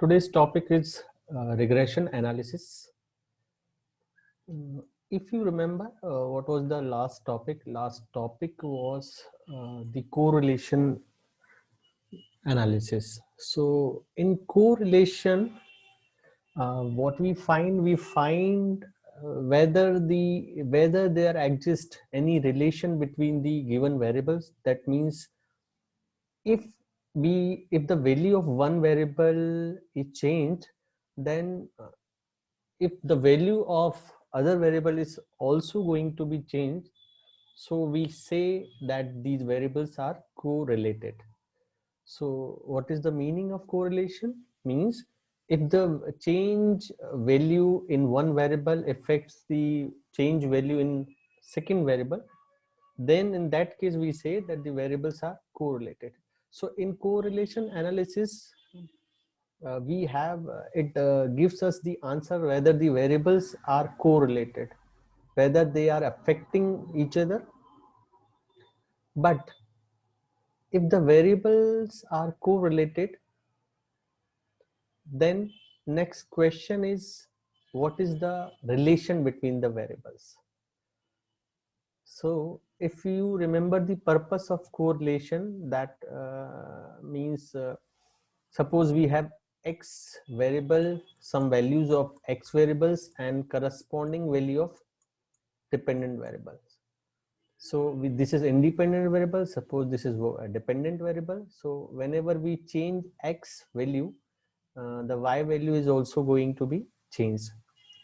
Today's topic is regression analysis. If you remember, what was the last topic? Last topic was the correlation analysis. So in correlation, what we find whether there exists any relation between the given variables. That means if if the value of one variable is changed, then if the value of other variable is also going to be changed, so we say that these variables are correlated. So what is the meaning of correlation? Means if the change value in one variable affects the change value in second variable, then in that case we say that the variables are correlated. So in correlation analysis, we have it gives us the answer whether the variables are correlated, whether they are affecting each other. But if the variables are correlated, then next question is, what is the relation between the variables? So if you remember the purpose of correlation, that means suppose we have x variable, some values of x variables and corresponding value of dependent variables. So this is independent variable, suppose this is a dependent variable. So whenever we change x value, the y value is also going to be changed.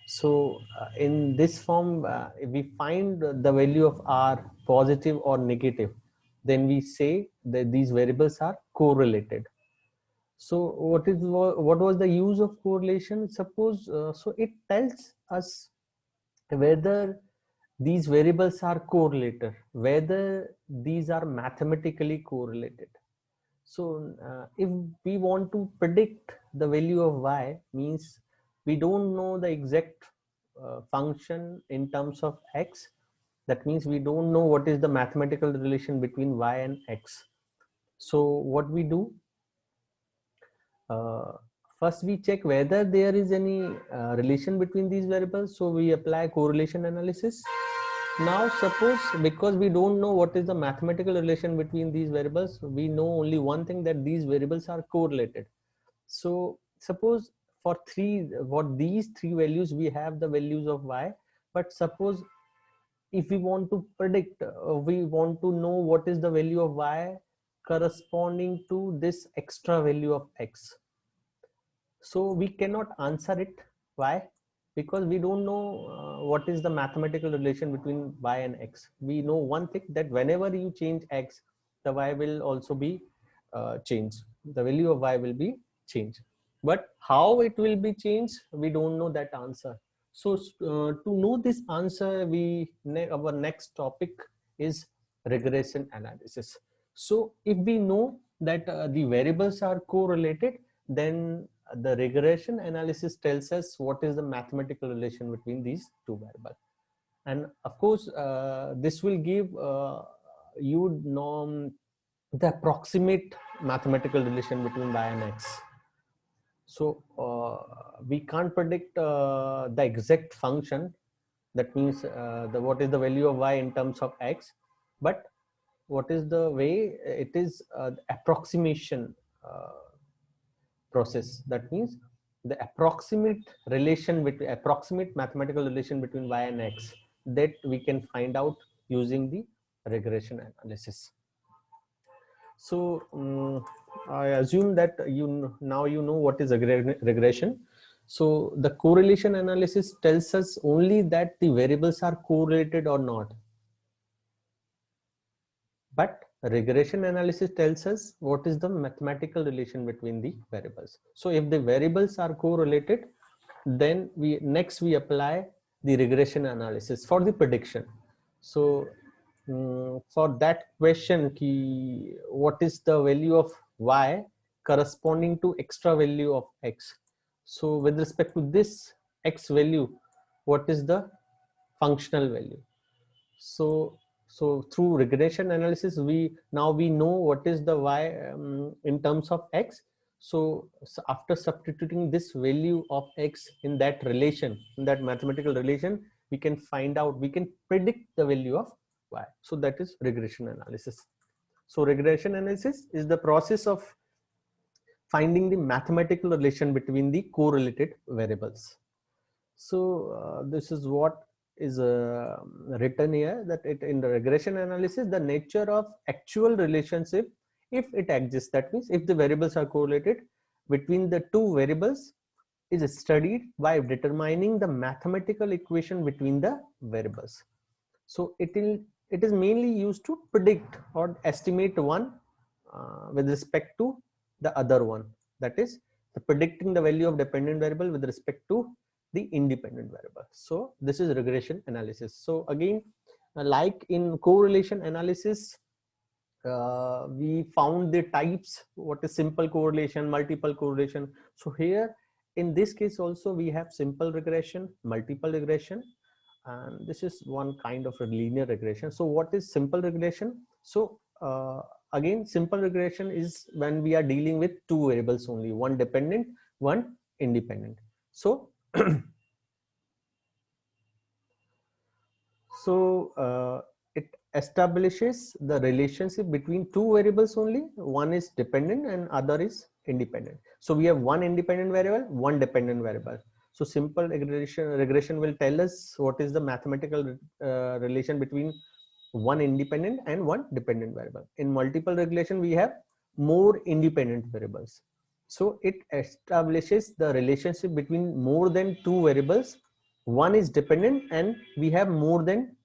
So in this form, if we find the value of r positive or negative, then we say that these variables are correlated. So what was the use of correlation? Suppose so it tells us whether these variables are correlated, whether these are mathematically correlated. So if we want to predict the value of y, means we don't know the exact function in terms of x. That means we don't know what is the mathematical relation between y and x. So what we do, uh, first we check whether there is any relation between these variables. So we apply correlation analysis. Now suppose, because we don't know what is the mathematical relation between these variables, we know only one thing, that these variables are correlated. So suppose for these three values we have the values of y, but suppose if we want to predict, we want to know what is the value of y corresponding to this extra value of x. So we cannot answer it. Why? Because we don't know what is the mathematical relation between y and x. We know one thing, that whenever you change x, the y will also be changed. The value of y will be changed. But how it will be changed, we don't know that answer. So to know this answer, our next topic is regression analysis. So if we know that the variables are correlated, then the regression analysis tells us what is the mathematical relation between these two variables. And of course, this will give you the approximate mathematical relation between y and x. So we can't predict the exact function. That means what is the value of y in terms of x, but what is the way it is approximation process. That means the approximate mathematical relation between y and x, that we can find out using the regression analysis. So I assume that now you know what is regression. So the correlation analysis tells us only that the variables are correlated or not. But regression analysis tells us what is the mathematical relation between the variables. So if the variables are correlated, then we apply the regression analysis for the prediction. So for that question, what is the value of y corresponding to extra value of x? So with respect to this x value, what is the functional value? So through regression analysis, we know what is the y in terms of x. So after substituting this value of x in that relation, in that mathematical relation, we can find out, we can predict the value of y. So that is regression analysis. So regression analysis is the process of finding the mathematical relation between the correlated variables. So this is what is written here, that in the regression analysis, the nature of actual relationship, if it exists, that means if the variables are correlated between the two variables, is studied by determining the mathematical equation between the variables. So it is mainly used to predict or estimate one with respect to the other one, that is predicting the value of dependent variable with respect to the independent variable. So this is regression analysis. So again, like in correlation analysis, we found the types, what is simple correlation, multiple correlation. So here in this case also we have simple regression, multiple regression, and this is one kind of a linear regression. So what is simple regression? So again, simple regression is when we are dealing with two variables only, one dependent, one independent. So it establishes the relationship between two variables only. One is dependent and other is independent. So we have one independent variable, one dependent variable. So simple regression will tell us what is the mathematical relation between one independent and one dependent variable. In multiple regression, we have more independent variables. So it establishes the relationship between more than two variables. One is dependent and we have more than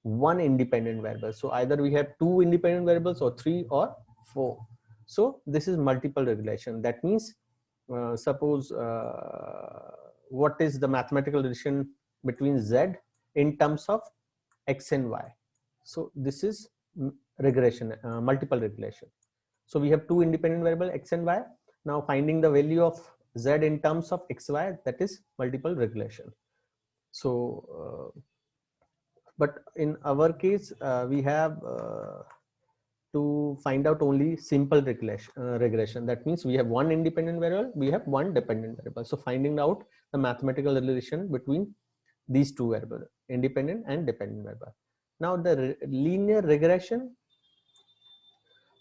one independent variable. So either we have two independent variables or three or four. So this is multiple regression. That means suppose what is the mathematical relation between z in terms of x and y. So this is regression, multiple regression. So we have two independent variable x and y. Now finding the value of z in terms of xy, that is multiple regression. So but in our case we have to find out only simple regression. That means we have one independent variable, we have one dependent variable. So finding out the mathematical relation between these two variables, independent and dependent variable. Now the linear regression.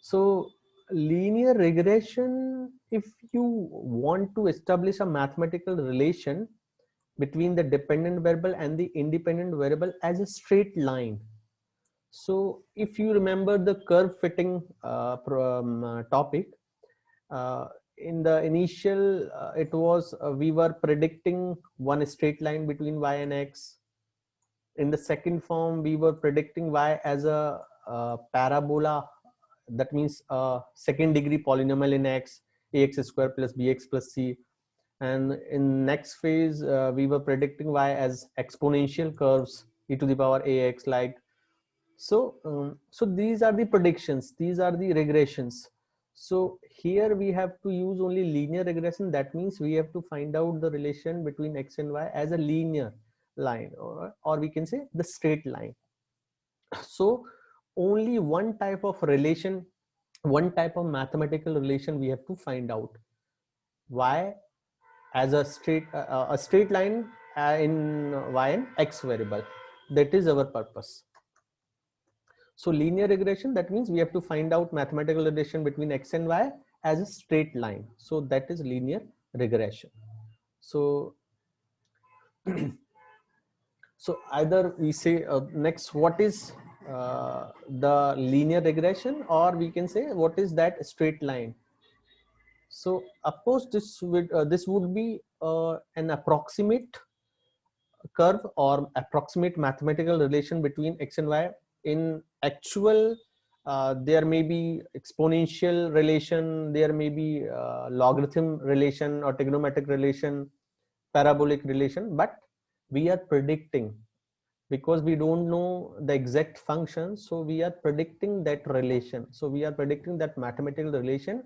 So linear regression, if you want to establish a mathematical relation between the dependent variable and the independent variable as a straight line. So if you remember the curve fitting topic, in the initial it was we were predicting one straight line between y and x. In the second form we were predicting y as a parabola, that means second degree polynomial in x, ax square plus bx plus c. And in next phase we were predicting y as exponential curves e to the power ax, like so. So these are the predictions, these are the regressions. So here we have to use only linear regression. That means we have to find out the relation between x and y as a linear line, or we can say the straight line. So only one type of relation, one type of mathematical relation we have to find out, y as a straight line in y and x variable. That is our purpose. So linear regression, that means we have to find out mathematical relation between x and y as a straight line. So that is linear regression. So so either we say next, what is the linear regression, or we can say what is that straight line. So of course this would be an approximate curve or approximate mathematical relation between x and y. In actual there may be exponential relation, there may be logarithm relation or trigonometric relation, parabolic relation, but we are predicting, because we don't know the exact function, so we are predicting that relation. So we are predicting that mathematical relation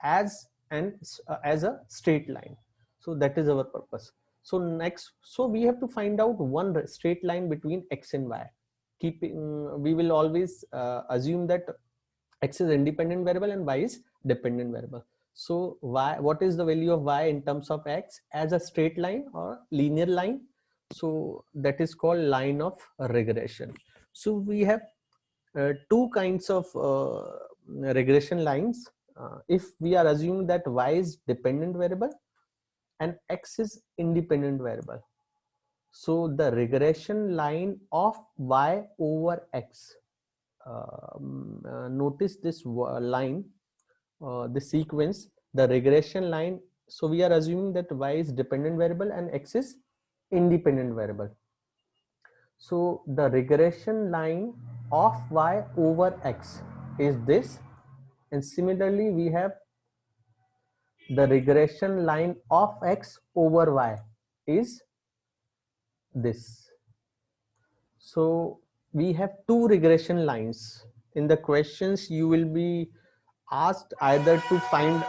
as as a straight line. So that is our purpose. So next, so we have to find out one straight line between x and y. Keeping, we will always assume that x is independent variable and y is dependent variable. So y, what is the value of y in terms of x as a straight line or linear line? So that is called line of regression. So we have two kinds of regression lines. If we are assuming that y is dependent variable and x is independent variable, so the regression line of y over x, notice this line, this sequence, the regression line. So we are assuming that y is dependent variable and x is independent variable. So the regression line of y over x is this, and similarly we have the regression line of x over y is this. So we have two regression lines. In the questions you will be asked either to find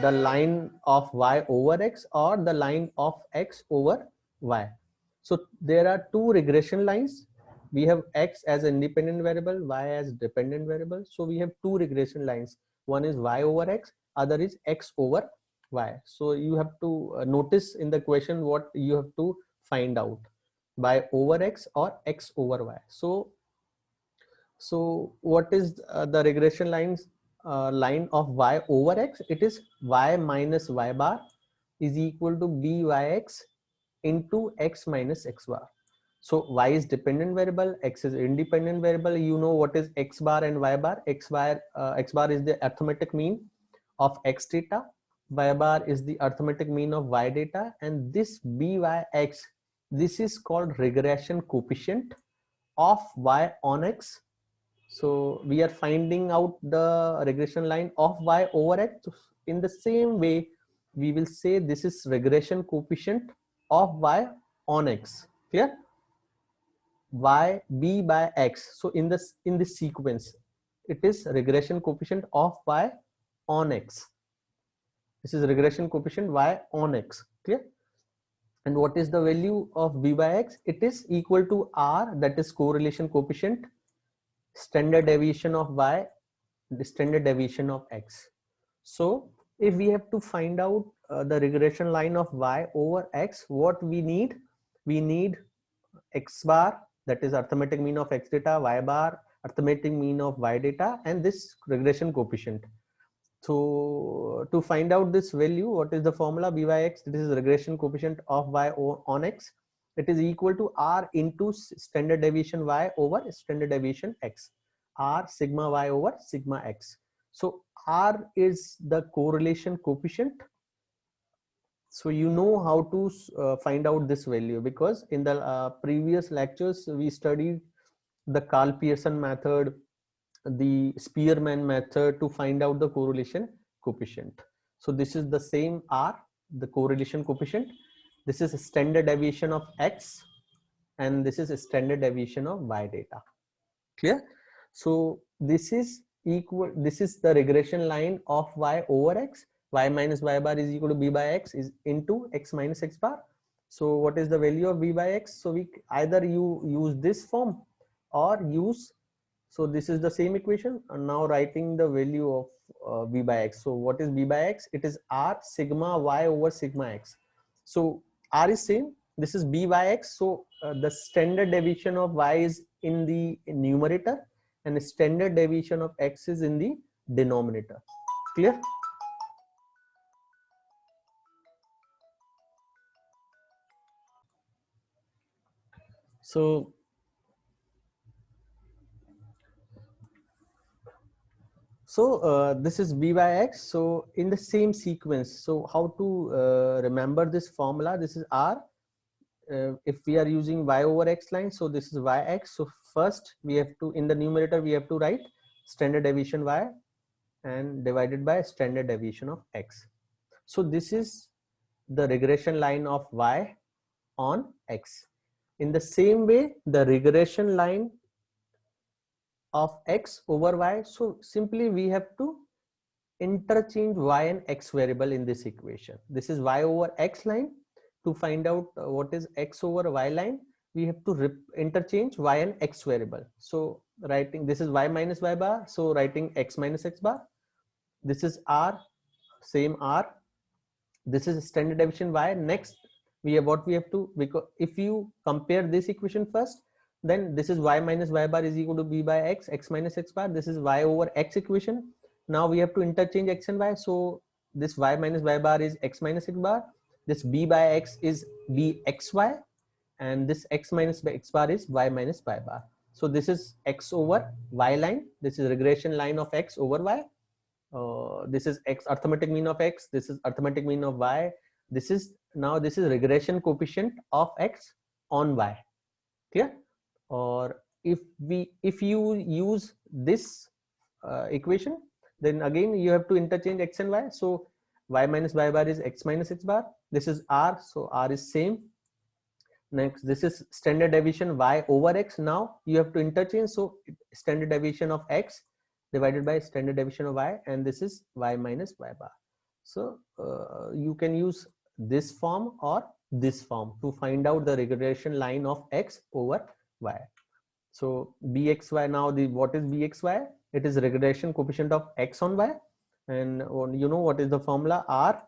the line of y over x or the line of x over y. So there are two regression lines. We have x as independent variable, y as dependent variable. So we have two regression lines. One is y over x, other is x over y. So you have to notice in the question what you have to find out, y over x or x over y. So what is the regression lines line of y over x? It is y minus y bar is equal to byx into x minus x bar. So y is dependent variable, x is independent variable. You know what is x bar and y bar. X bar is the arithmetic mean of x data, y bar is the arithmetic mean of y data, and this byx, this is called regression coefficient of y on x. So we are finding out the regression line of y over x. In the same way, we will say this is regression coefficient of y on x. Clear? Y b by x. So in this sequence, it is regression coefficient of y on x. This is regression coefficient y on x. Clear? And what is the value of b by x? It is equal to r, that is correlation coefficient, standard deviation of y, the standard deviation of x. So if we have to find out the regression line of y over x, what we need x bar, that is arithmetic mean of x data, y bar arithmetic mean of y data, and this regression coefficient. So to find out this value, what is the formula? B by x, this is regression coefficient of y on x. It is equal to r into standard deviation y over standard deviation x, r sigma y over sigma x. So r is the correlation coefficient. So you know how to find out this value, because in the previous lectures we studied the Karl Pearson method, the Spearman method to find out the correlation coefficient. So this is the same R, the correlation coefficient. This is a standard deviation of X, and this is a standard deviation of Y data. Clear? So this is equal, this is the regression line of Y over X. Y minus Y bar is equal to B by X is into X minus X bar. So what is the value of B by X? So we either you use this form or use, so this is the same equation, and now writing the value of b by x. So what is b by x? It is r sigma y over sigma x. So r is same, this is b by x. So the standard deviation of y is in the numerator and the standard deviation of x is in the denominator. Clear? So this is b by x. So in the same sequence, so how to remember this formula? This is r. If we are using y over x line, so this is yx. So first we have to, in the numerator we have to write standard deviation y and divided by standard deviation of x. So this is the regression line of y on x. In the same way, the regression line of x over y, so simply we have to interchange y and x variable in this equation. This is y over x line. To find out what is x over y line, we have to interchange y and x variable. So writing, this is y minus y bar, so writing x minus x bar. This is r same r. This is standard deviation y. Next we have what we have to, because if you compare this equation first, then this is y minus y bar is equal to b by x, x minus x bar. This is y over x equation. Now we have to interchange x and y. So this y minus y bar is x minus x bar. This b by x is bxy, and this x minus x bar is y minus y bar. So this is x over y line. This is regression line of x over y. This is x arithmetic mean of x. This is arithmetic mean of y. This is regression coefficient of x on y. Clear? Or if you use this equation, then again you have to interchange x and y. So y minus y bar is x minus x bar. This is r, so r is same. Next, this is standard deviation y over x. Now you have to interchange, so standard deviation of x divided by standard deviation of y, and this is y minus y bar. So you can use this form or this form to find out the regression line of x over y. So bxy, now what is bxy? It is regression coefficient of x on y, and you know what is the formula, r.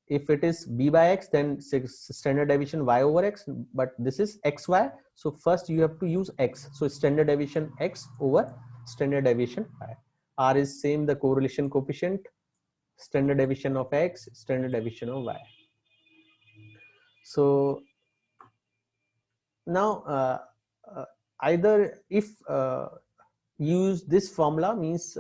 If it is b by x, then standard deviation y over x, but this is xy. So first you have to use x. So standard deviation x over standard deviation y. R is same, the correlation coefficient, standard deviation of x, standard deviation of y. So now either if use this formula, means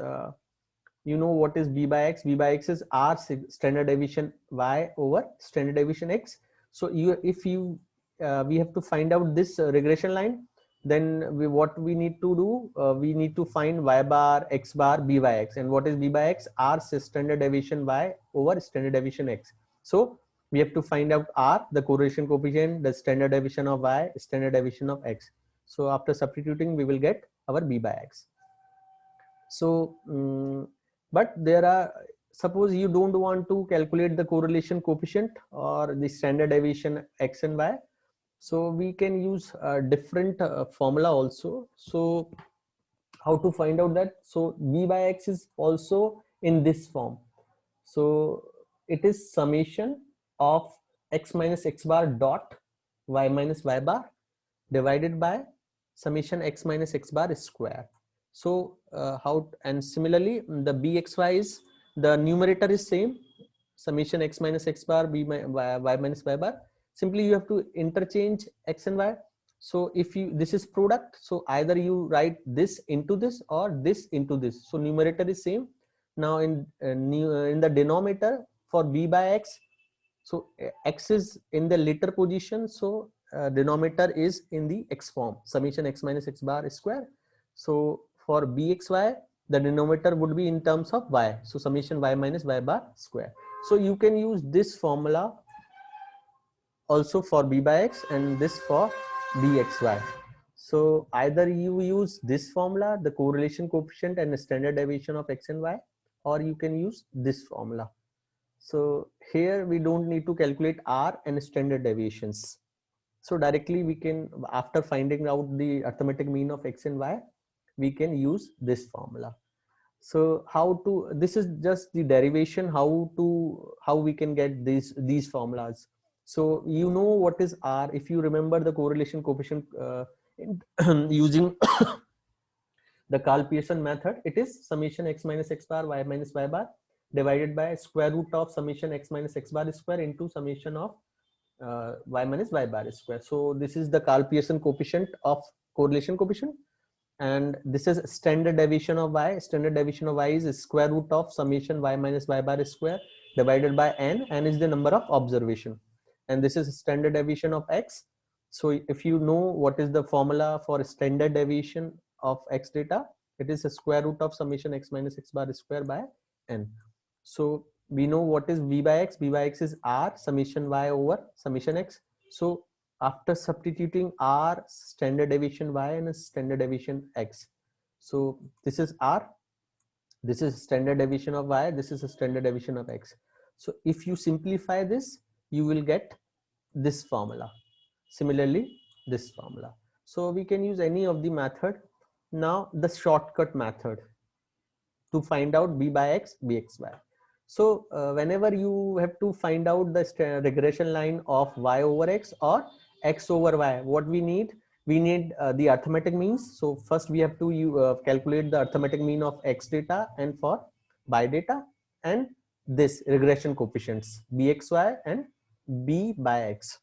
you know what is b by x. B by x is r standard deviation y over standard deviation x. So we have to find out this regression line. Then what we need to do, we need to find y bar, x bar, b by x. And what is b by x? R standard deviation y over standard deviation x. So we have to find out r, the correlation coefficient, the standard deviation of y, standard deviation of x. So after substituting, we will get our b by x. So but there are, suppose you don't want to calculate the correlation coefficient or the standard deviation x and y, so we can use a different formula also. So how to find out that? So b by x is also in this form. So it is summation of x minus x bar dot y minus y bar divided by summation x minus x bar square. So and similarly the bxy is, the numerator is same, summation x minus x bar b y minus y bar. Simply you have to interchange x and y. So if this is product, so either you write this into this or this into this. So numerator is same. Now in the denominator for b by x, so x is in the later position, so denominator is in the x form, summation x minus x bar square. So for bxy, the denominator would be in terms of y, so summation y minus y bar square. So you can use this formula also for b by x and this for bxy. So either you use this formula, the correlation coefficient and the standard deviation of x and y, or you can use this formula. So here we don't need to calculate r and standard deviations. So directly we can, after finding out the arithmetic mean of x and y, we can use this formula. So this is just the derivation, how we can get these formulas. So you know what is r. If you remember the correlation coefficient using the Karl-Pearson method, it is summation x minus x bar y minus y bar divided by square root of summation x minus x bar square into summation of y minus y bar square. So this is the Karl-Pearson coefficient of correlation coefficient, and this is standard deviation of y. Standard deviation of y is square root of summation y minus y bar square divided by n. N is the number of observation, and this is standard deviation of x. So if you know what is the formula for standard deviation of x data, it is a square root of summation x minus x bar square by n. So we know what is v by x. V by x is r summation y over summation x. So after substituting r, standard deviation y and standard deviation x, so this is r, this is standard deviation of y, this is a standard deviation of x. So if you simplify this, you will get this formula. Similarly, this formula. So we can use any of the method. Now the shortcut method to find out b by x, bxy. So whenever you have to find out the regression line of y over x or x over y, what we need the arithmetic means. So first we have to calculate the arithmetic mean of x data and for y data, and this regression coefficients bxy and b by x.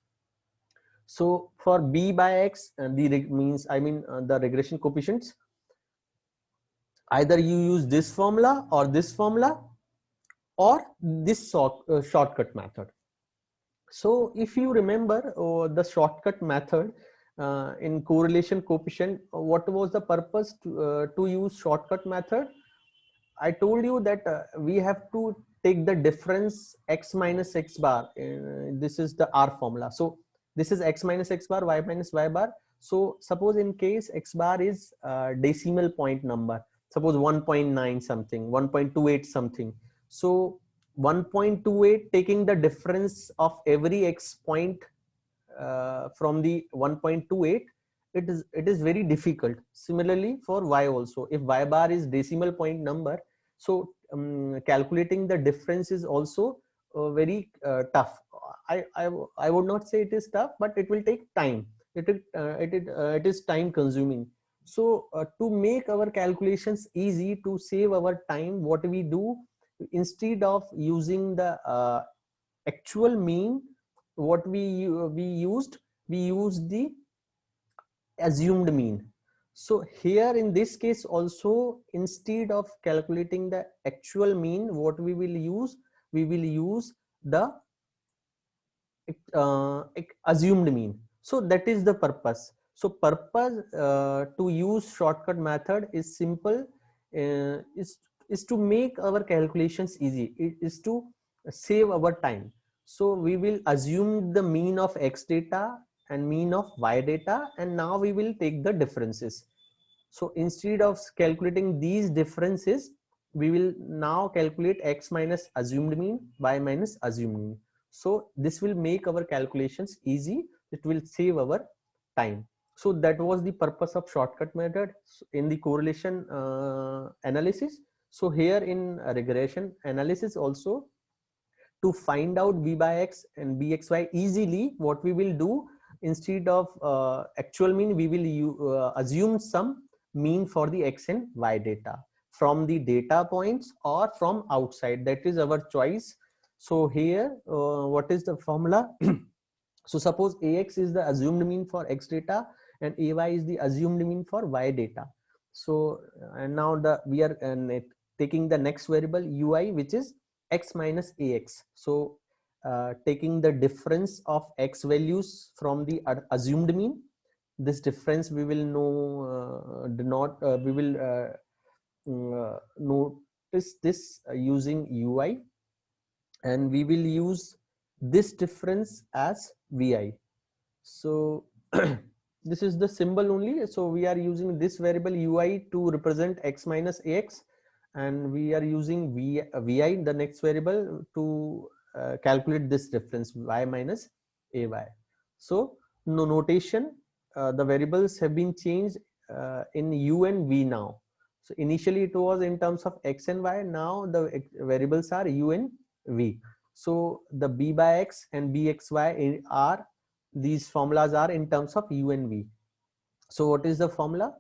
So for b by x, the regression coefficients, either you use this formula or this formula or this shortcut method. So if you remember the shortcut method in correlation coefficient, what was the purpose to use shortcut method? I told you that we have to take the difference x minus x bar. This is the R formula. So this is x minus x bar, y minus y bar. So suppose in case x bar is decimal point number, suppose 1.9 something, 1.28 something. So 1.28, taking the difference of every x point from the 1.28, it is very difficult. Similarly for y also, if y bar is decimal point number, so calculating the difference is also very tough. I would not say it is tough, but it will take time. It is time consuming. So to make our calculations easy, to save our time, what we do, instead of using the actual mean, what we used the assumed mean. So here in this case also, instead of calculating the actual mean, what we will use the assumed mean. So that is the purpose. So purpose to use shortcut method is simple, is to make our calculations easy. It is to save our time. So we will assume the mean of x data and mean of y data, and now we will take the differences. So instead of calculating these differences, we will now calculate x minus assumed mean, y minus assumed mean. So this will make our calculations easy. It will save our time. So that was the purpose of shortcut method in the correlation analysis. So here in regression analysis also, to find out v by x and bxy easily, what we will do, instead of actual mean, we will assume some mean for the x and y data from the data points or from outside. That is our choice. So here what is the formula? So suppose ax is the assumed mean for x data and ay is the assumed mean for y data. So and now we are taking the next variable ui, which is x minus ax. So taking the difference of x values from the assumed mean, this difference we will know we will notice this using ui, and we will use this difference as vi. So this is the symbol only. So we are using this variable ui to represent x minus ax, and we are using vi, the next variable, to calculate this difference y minus ay. So no notation, the variables have been changed in u and v now. So initially it was in terms of x and y. Now the variables are u and v. So the b by x and bxy are, these formulas are in terms of u and v. So what is the formula?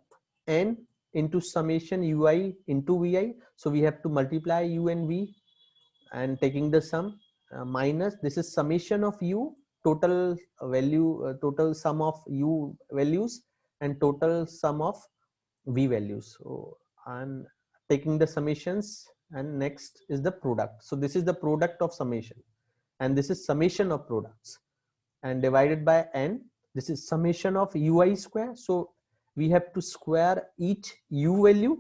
N into summation ui into vi. So we have to multiply u and v and taking the sum, minus, this is summation of u, total value, total sum of u values and total sum of v values. So I'm taking the summations, and next is the product. So this is the product of summation, and this is summation of products, and divided by n. This is summation of ui square. So we have to square each u value,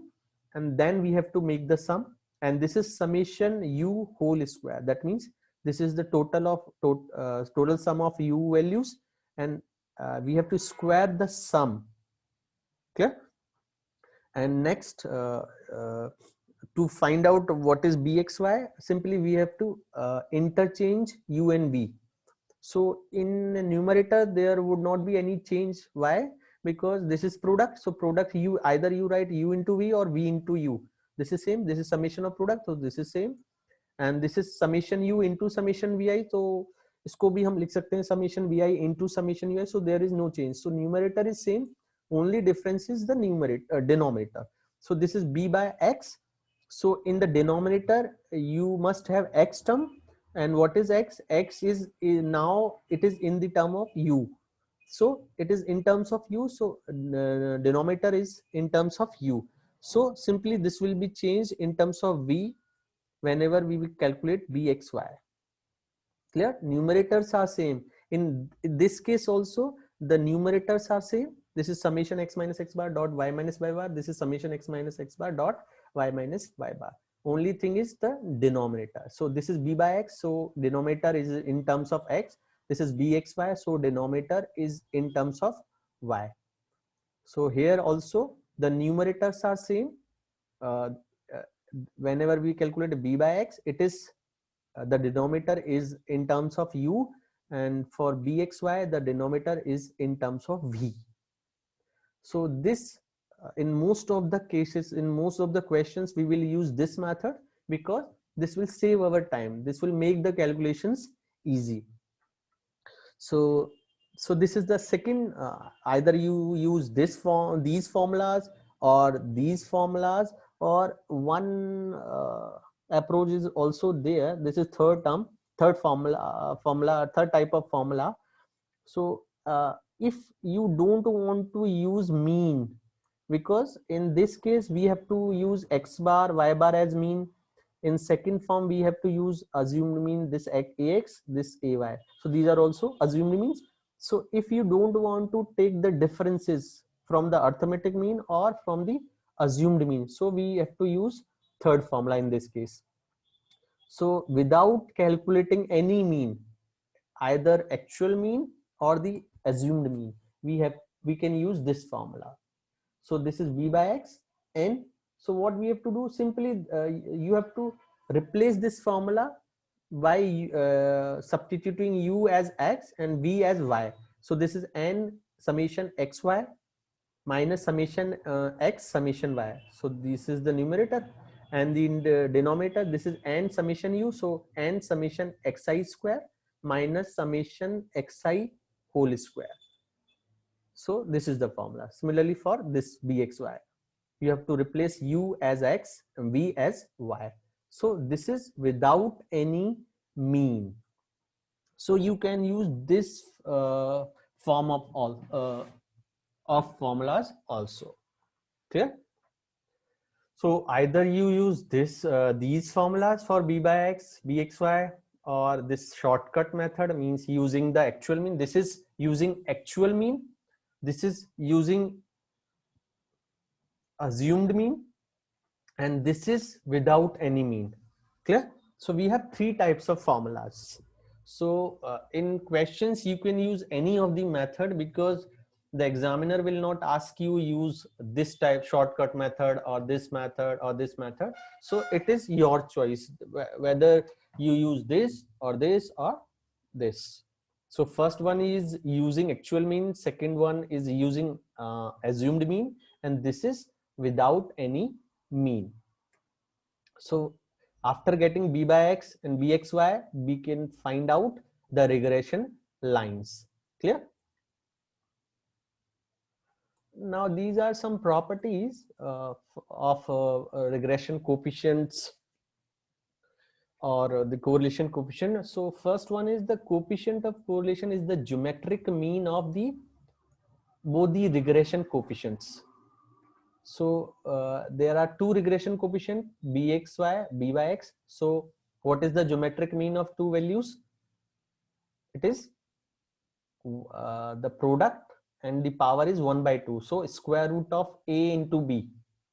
and then we have to make the sum, and this is summation u whole square. That means this is the total of total sum of u values, and we have to square the sum. Clear? And next, to find out what is bxy, simply we have to interchange u and v. So in numerator there would not be any change. Why? Because this is product. So product, you either you write u into v or v into u. This is same. This is summation of product. So this is same. and this is summation u into summation vi, so इसको भी हम लिख सकते हैं summation vi into summation ui, so there is no change. So numerator is same, only difference is the numerator denominator. So this is b by x. So in the denominator you must have x term, and what is x? X is now it is in the term of u, so it is in terms of u, so denominator is in terms of u. So simply this will be changed in terms of v whenever we will calculate bxy. Clear? Numerators are same. In this case also the numerators are same. This is summation x minus x bar dot y minus y bar. This is summation x minus x bar dot y minus y bar. Only thing is the denominator. So this is b by x, so denominator is in terms of x. This is bxy, so denominator is in terms of y. So here also the numerators are same. Whenever we calculate b by x, it is the denominator is in terms of u, and for bxy the denominator is in terms of v. So this in most of the cases, in most of the questions, we will use this method because this will save our time. This will make the calculations easy. So this is the second, either you use this form, these formulas, or these formulas, or one approach is also there. This is third term, third formula, third type of formula. So if you don't want to use mean, because in this case we have to use x bar, y bar as mean. In second form we have to use assumed mean, this ax, this ay. So these are also assumed means. So if you don't want to take the differences from the arithmetic mean or from the assumed mean, so we have to use third formula in this case. So without calculating any mean, either actual mean or the assumed mean, we can use this formula. So this is b by x, and so what we have to do, simply you have to replace this formula by substituting u as x and v as y. So this is n summation xy minus summation x summation y. So this is the numerator, and in the denominator this is n summation u, so n summation xi square minus summation xi whole square. So this is the formula. Similarly for this bxy, you have to replace u as x and v as y. So this is without any mean. So you can use this form of all of formulas also. Clear? So either you use this these formulas for b by x, bxy, or this shortcut method, means using the actual mean. This is using actual mean. This is using assumed mean, and this is without any mean. Clear? So we have three types of formulas. So in questions you can use any of the method, because the examiner will not ask you use this type shortcut method or this method or this method. So it is your choice whether you use this or this or this. So first one is using actual mean, second one is using assumed mean, and this is without any mean. So after getting b by x and bxy, we can find out the regression lines. Clear? Now these are some properties of regression coefficients or the correlation coefficient. So first one is the coefficient of correlation is the geometric mean of the both the regression coefficients. So there are two regression coefficient, bxy, b by x. So what is the geometric mean of two values? It is the product, and the power is 1 by 2. So square root of a into b.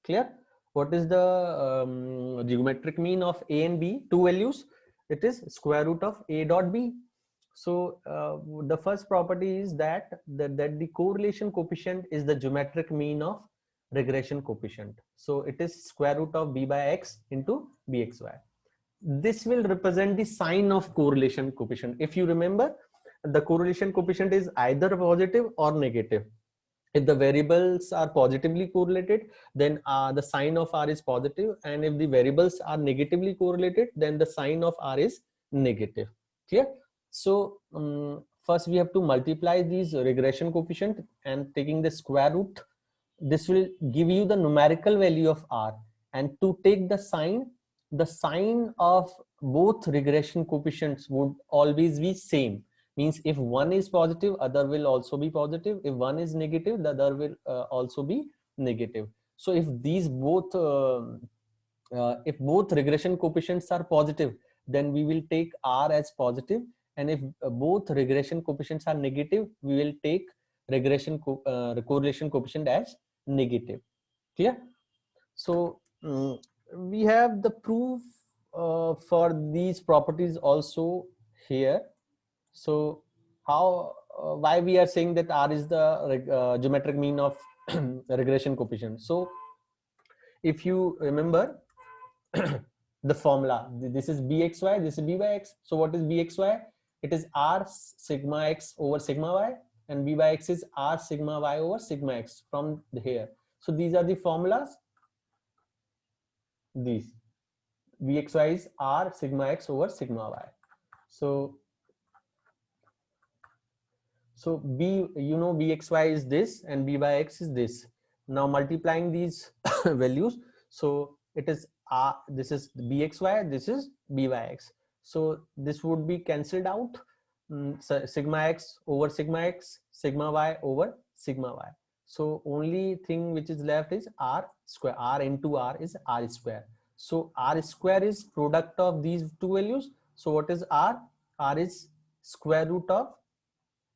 Clear? What is the geometric mean of a and b, two values? It is square root of a dot b. So the first property is that the correlation coefficient is the geometric mean of regression coefficient. So it is square root of b by x into bxy. This will represent the sign of correlation coefficient. If you remember, the correlation coefficient is either positive or negative. If the variables are positively correlated, then the sign of R is positive, and if the variables are negatively correlated, then the sign of R is negative. Clear? So first we have to multiply these regression coefficient, and taking the square root, this will give you the numerical value of R. And to take the sign of both regression coefficients would always be same. Means if one is positive, other will also be positive. If one is negative, the other will also be negative. So if these both if both regression coefficients are positive, then we will take R as positive, and if both regression coefficients are negative, we will take correlation coefficient as negative. Clear? So we have the proof for these properties also here. So how why we are saying that R is the geometric mean of regression coefficient? So if you remember the formula, this is bxy, this is b/x. So what is bxy? It is R sigma x over sigma y, and b/x is R sigma y over sigma x from here. So these are the formulas. These bxy is R sigma x over sigma y. So b, you know, bxy is this and b/x is this. Now multiplying these values, so it is R, this is bxy, this is b/x. So this would be cancelled out. So sigma x over sigma x, sigma y over sigma y. So only thing which is left is R square. R into R is R square. So R square is product of these two values. So what is R? R is square root of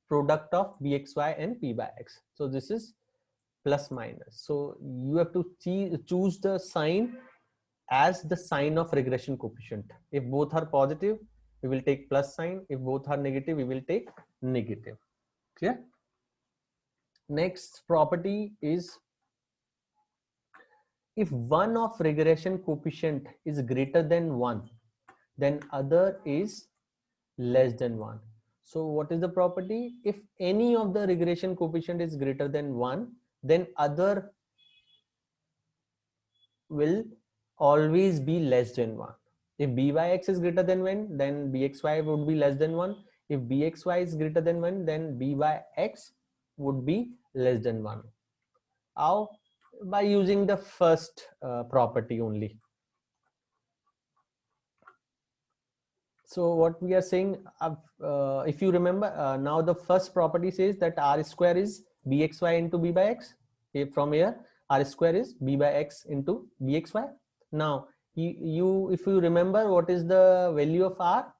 product of bxy and p/x. So this is plus minus. So you have to choose the sign as the sign of regression coefficient. If both are positive, we will take plus sign. If both are negative, we will take negative. Clear? Next property is, if one of regression coefficient is greater than 1, then other is less than 1. So what is the property? If any of the regression coefficient is greater than 1, then other will always be less than 1. If b/x is greater than 1, then bxy would be less than 1. If bxy is greater than 1, then b/x would be less than 1. How? By using the first property only. So what we are saying, if you remember, now the first property says that R square is bxy into b/x. From here, R square is b/x into bxy. Now if you remember, what is the value of R?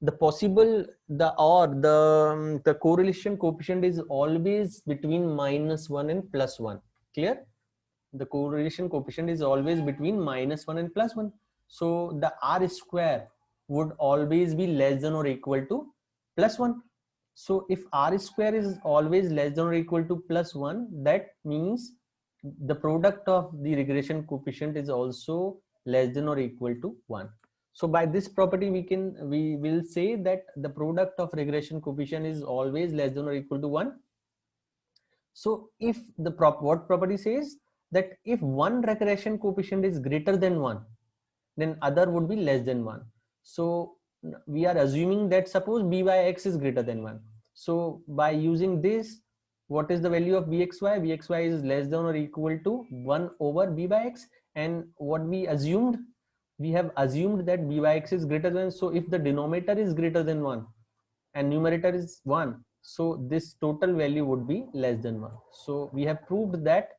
The possible, the correlation coefficient is always between -1 and +1. Clear? The correlation coefficient is always between -1 and +1. So the R square would always be less than or equal to +1. So if R square is always less than or equal to +1, that means the product of the regression coefficient is also less than or equal to 1. So by this property, we will say that the product of regression coefficient is always less than or equal to 1. So if the what property says that if one regression coefficient is greater than 1, then other would be less than 1. So we are assuming that suppose b/x is greater than 1. So by using this, what is the value of bxy? Bxy is less than or equal to 1 over b/x. And what we assumed, we have assumed that b/x is greater than, so if the denominator is greater than 1 and numerator is 1, so this total value would be less than 1. So we have proved that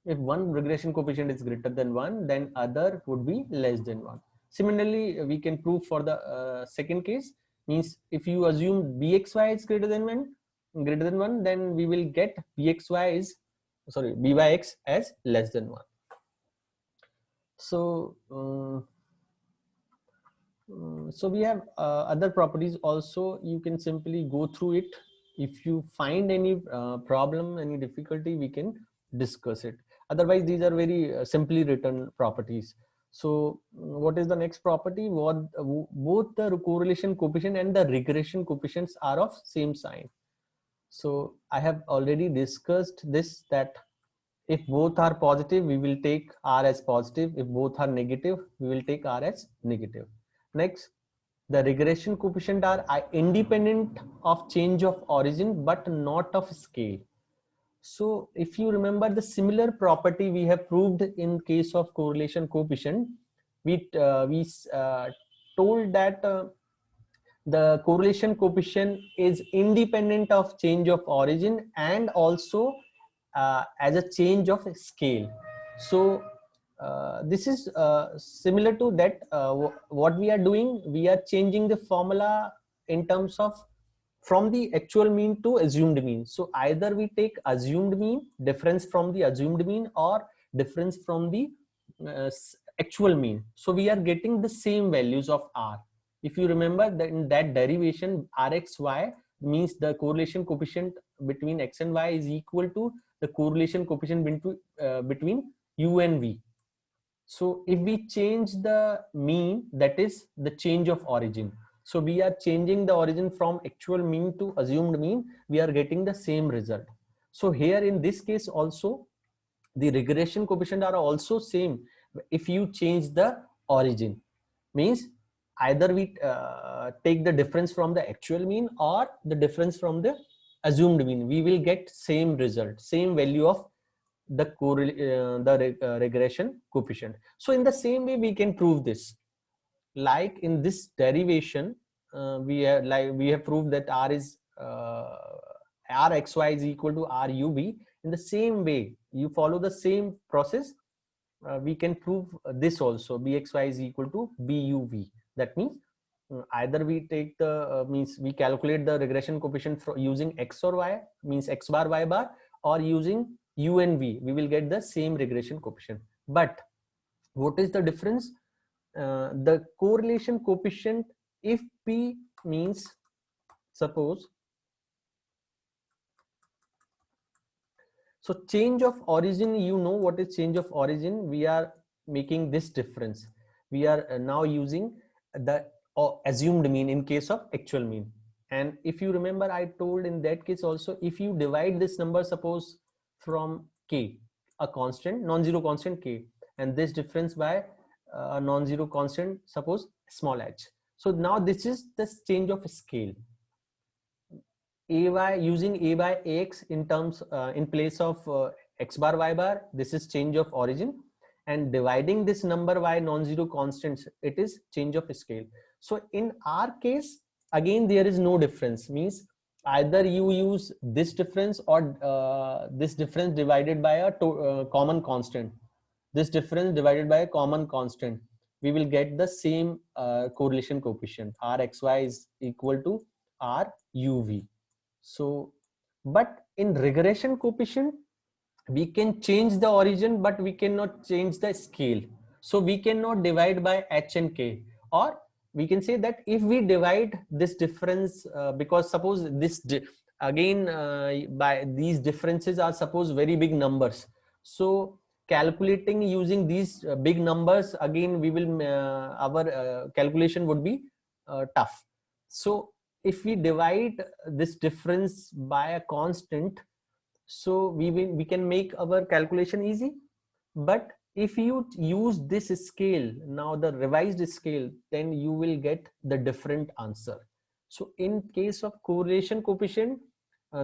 if one regression coefficient is greater than 1, then other would be less than 1. Similarly, we can prove for the second case. Means if you assume bxy is greater than 1, then we will get b/x as less than 1. So so we have other properties also. You can simply go through it. If you find any problem, any difficulty, we can discuss it. Otherwise, these are very simply written properties. So what is the next property? Both the correlation coefficient and the regression coefficients are of same sign. So I have already discussed this, that if both are positive, we will take R as positive. If both are negative, we will take R as negative. Next, the regression coefficient are independent of change of origin, but not of scale. So if you remember the similar property we have proved in case of correlation coefficient, we told that the correlation coefficient is independent of change of origin and also as a change of scale. So this is similar to that. What we are doing, we are changing the formula in terms of from the actual mean to assumed mean. So either we take assumed mean, difference from the assumed mean, or difference from the actual mean. So we are getting the same values of R. If you remember that in that derivation, Rxy means the correlation coefficient between x and y is equal to the correlation coefficient between u and v. So if we change the mean, that is the change of origin. So we are changing the origin from actual mean to assumed mean, we are getting the same result. So here in this case also, the regression coefficient are also same if you change the origin. Means either we take the difference from the actual mean or the difference from the assumed mean, we will get same result, same value of the regression coefficient. So in the same way we can prove this, like in this derivation, we have proved that rxy is equal to rub. In the same way, you follow the same process, we can prove this also, bxy is equal to buv. That means either we take the means we calculate the regression coefficient using x or y, means x bar y bar, or using u and v, we will get the same regression coefficient. But what is the difference? The correlation coefficient, if p means, suppose, so change of origin, you know what is change of origin, we are making this difference, we are now using the assumed mean in case of actual mean. And if you remember, I told in that case also, if you divide this number, suppose from k, a constant, non-zero constant k, and this difference by a non-zero constant, suppose small h. So now this is the change of scale. ay, using a by ax in terms in place of x bar y bar, this is change of origin, and dividing this number by non-zero constants, it is change of scale. So in our case, again there is no difference, means either you use this difference or this difference divided by a common constant, this difference divided by a common constant, we will get the same correlation coefficient, rxy is equal to ruv. So, but in regression coefficient, we can change the origin, but we cannot change the scale. So we cannot divide by h and k, or we can say that if we divide this difference, because suppose this again by these differences are suppose very big numbers. So calculating using these big numbers, again we will our calculation would be tough. So if we divide this difference by a constant, so we can make our calculation easy. But if you use this scale, now the revised scale, then you will get the different answer. So in case of correlation coefficient,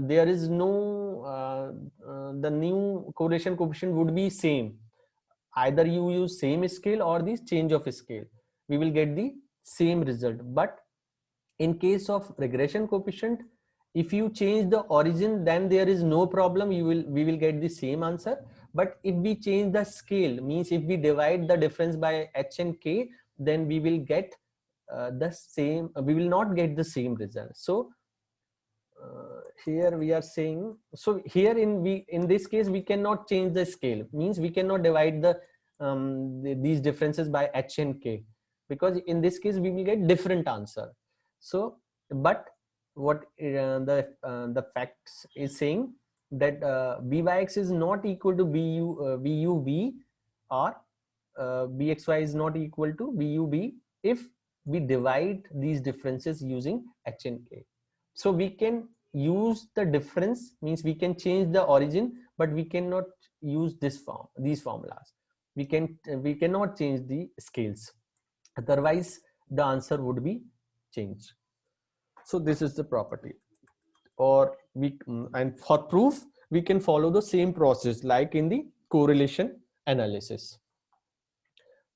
there is no the new correlation coefficient would be same, either you use same scale or this change of scale, we will get the same result. But in case of regression coefficient, if you change the origin, then there is no problem, we will get the same answer. But if we change the scale, means if we divide the difference by h and k, then we will get the same, we will not get the same result. So here we are saying, so here in this case we cannot change the scale, means we cannot divide these differences by h and k, because in this case we will get different answer. So but what the facts is saying, that b by x is not equal to buv, or bxy is not equal to bub if we divide these differences using h and k. So we can use the difference, means we can change the origin, but we cannot use these formulas. We cannot change the scales, otherwise the answer would be changed. So this is the property. Or and for proof we can follow the same process like in the correlation analysis.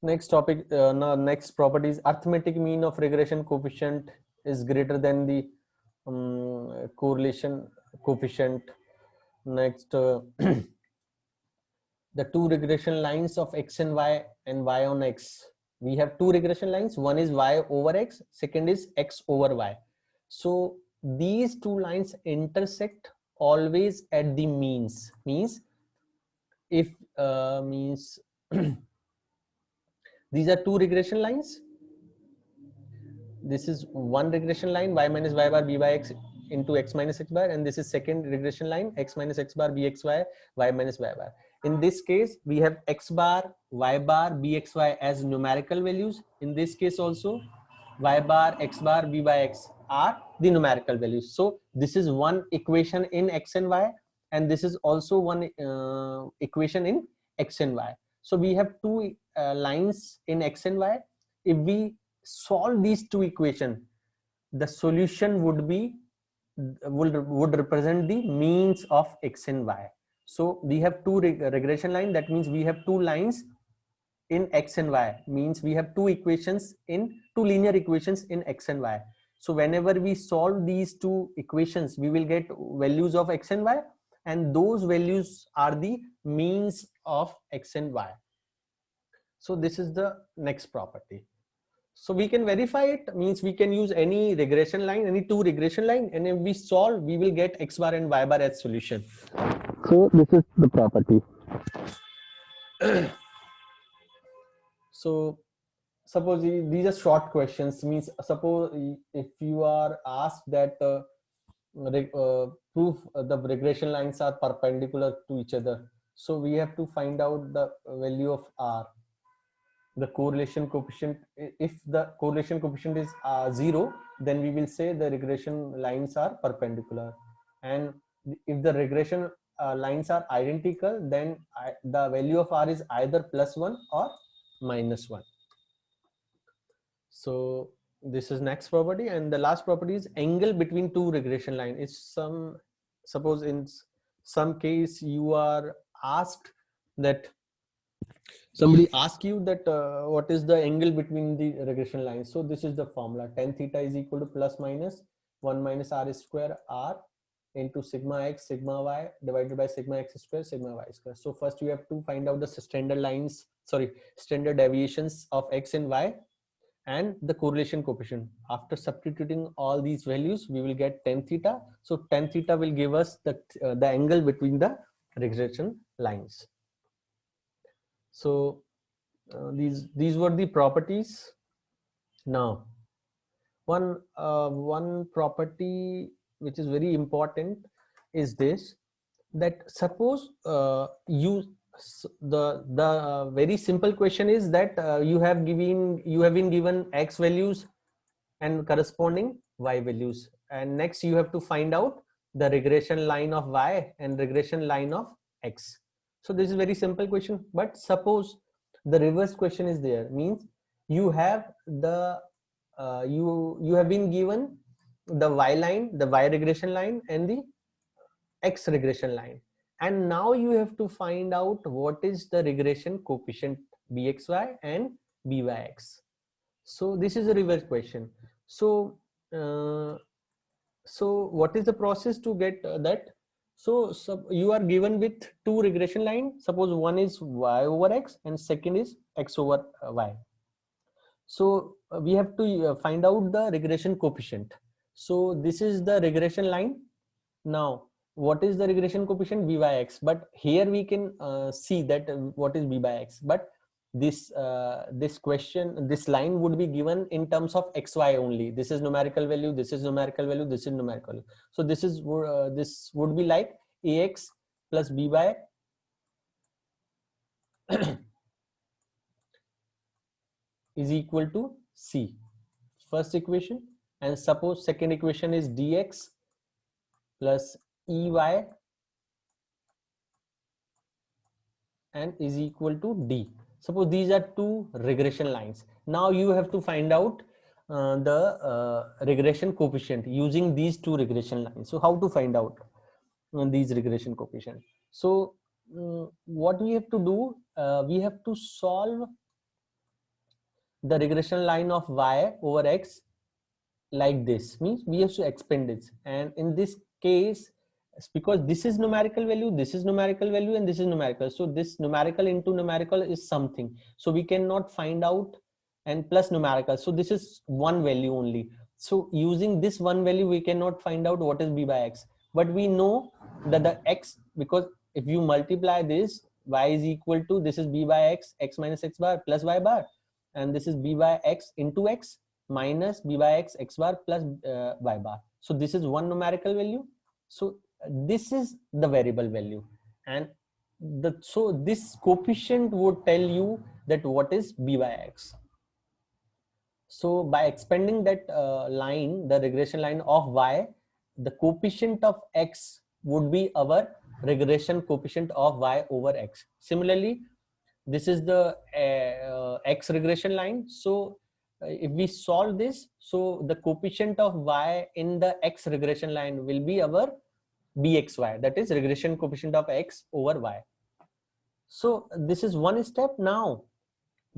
Next topic, next property is arithmetic mean of regression coefficient is greater than the correlation coefficient. Next, the two regression lines of x and y on x. We have two regression lines. One is y over x, second is x over y. So these two lines intersect always at the means. Means if means these are two regression lines. This is one regression line, y minus y bar b by x into x minus x bar, and this is second regression line, x minus x bar bxy, y minus y bar. In this case, we have x bar, y bar, bxy as numerical values. In this case also, y bar, x bar, b by x are the numerical values. So this is one equation in x and y, and this is also one equation in x and y. So we have two lines in x and y. If we solve these two equations, the solution would be would represent the means of x and y. So we have two regression line. That means we have two lines in x and y. Means we have two equations in two linear equations in x and y. So whenever we solve these two equations, we will get values of x and y, and those values are the means of x and y. So this is the next property. So we can verify it, means we can use any regression line, any two regression line, and if we solve, we will get x bar and y bar as solution. So this is the property. So suppose these are short questions, means suppose if you are asked that proof the regression lines are perpendicular to each other. So we have to find out the value of R. The correlation coefficient, if the correlation coefficient is 0, then we will say the regression lines are perpendicular, and if the regression lines are identical, then the value of R is either +1 or -1. So this is next property, and the last property is angle between two regression line. It's suppose in some case you are asked that somebody ask you that what is the angle between the regression lines. So this is the formula: tan theta is equal to plus minus 1 minus r square r into sigma x sigma y divided by sigma x square sigma y square. So first you have to find out the standard deviations of x and y and the correlation coefficient. After substituting all these values, we will get tan theta. So tan theta will give us the angle between the regression lines. So these were the properties. Now one property which is very important is this, that suppose the very simple question is that you have been given x values and corresponding y values, and next you have to find out the regression line of y and regression line of x. So this is very simple question, but suppose the reverse question is there, means you have the you have been given the y line, the y regression line, and the x regression line, and now you have to find out what is the regression coefficient bxy and byx. So this is a reverse question. So so what is the process to get that? So you are given with two regression lines. Suppose one is y over x and second is x over y. So we have to find out the regression coefficient. So this is the regression line. Now what is the regression coefficient? B by x. But here we can see that what is B by x. But this this line would be given in terms of xy only. This is numerical value, this is numerical value, this is numerical value. So this is this would be like ax plus b by is equal to c, first equation, and suppose second equation is dx plus EY and is equal to D. Suppose these are two regression lines. Now you have to find out the regression coefficient using these two regression lines. So how to find out these regression coefficient? So what we have to do, we have to solve the regression line of y over x like this. Means we have to expand this, and in this case, because this is numerical value, this is numerical value, and this is numerical, so this numerical into numerical is something, so we cannot find out, and plus numerical, so this is one value only. So using this one value we cannot find out what is b by x, but we know that the x, because if you multiply this, y is equal to, this is b by x, x minus x bar plus y bar, and this is b by x into x minus b by x, x bar plus y bar. So this is one numerical value. So this is the variable value, and so this coefficient would tell you that what is b by x. So by expanding that line, the regression line of y, the coefficient of x would be our regression coefficient of y over x. Similarly, this is the x regression line. So if we solve this, so the coefficient of y in the x regression line will be our bxy, that is regression coefficient of x over y. So this is one step. Now,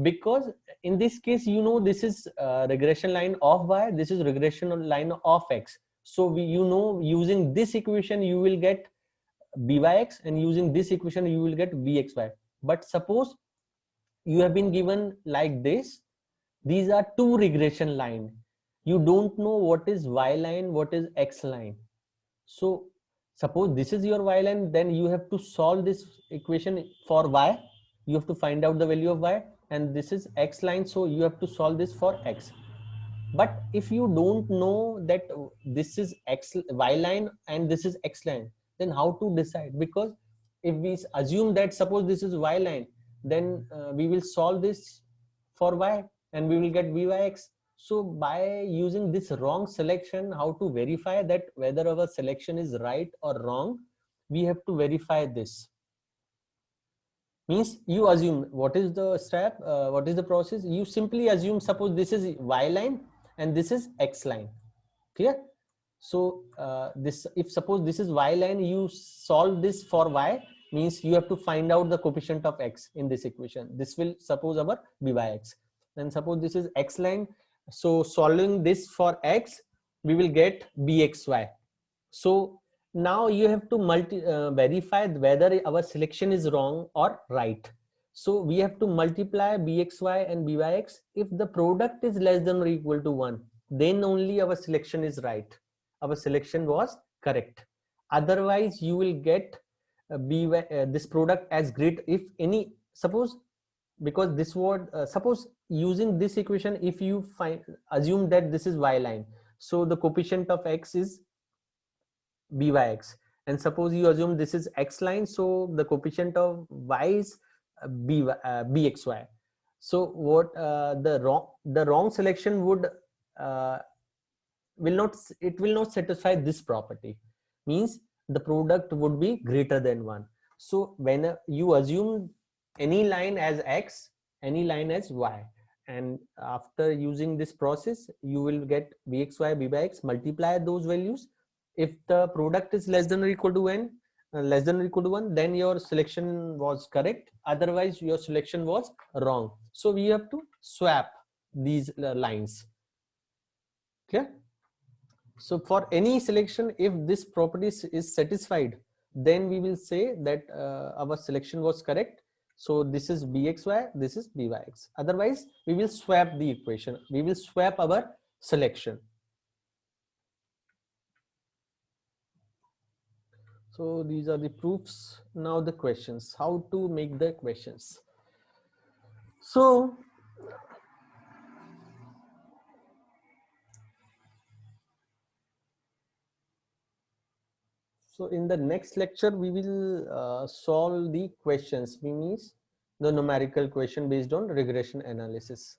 because in this case, you know, this is regression line of y, this is regression line of x. So we, you know, using this equation you will get b by x, and using this equation you will get bxy. But suppose you have been given like this, these are two regression line, you don't know what is y line, what is x line. So suppose this is your y line, then you have to solve this equation for y, you have to find out the value of y, and this is x line, so you have to solve this for x. But if you don't know that this is x y line and this is x line, then how to decide? Because if we assume that suppose this is y line, then we will solve this for y and we will get b by x. So by using this wrong selection, how to verify that whether our selection is right or wrong, we have to verify this. Means you assume, what is the step, what is the process? You simply assume, suppose this is y line and this is x line. Clear? So this, if suppose this is y line, you solve this for y, means you have to find out the coefficient of x in this equation. This will suppose our b by x. Then suppose this is x line, so solving this for x, we will get bxy. So now you have to verify whether our selection is wrong or right. So we have to multiply bxy and b by x. If the product is less than or equal to 1, then only our selection is right, our selection was correct. Otherwise you will get this product as great if any, suppose, because this word suppose using this equation, if you assume that this is y line, so the coefficient of x is b by x, and suppose you assume this is x line, so the coefficient of y is bxy. So what the wrong selection would will not satisfy this property, means the product would be greater than 1. So when you assume any line as x, any line as y, and after using this process you will get bxy, b by x, multiply those values. If the product is less than or equal to n, less than or equal to 1, then your selection was correct, otherwise your selection was wrong. So we have to swap these lines. Clear? So for any selection, if this property is satisfied, then we will say that our selection was correct. So this is bxy, this is byx. Otherwise, we will swap the equation. We will swap our selection. So these are the proofs. Now the questions. How to make the questions? So in the next lecture, we will solve the questions, means the numerical question based on regression analysis.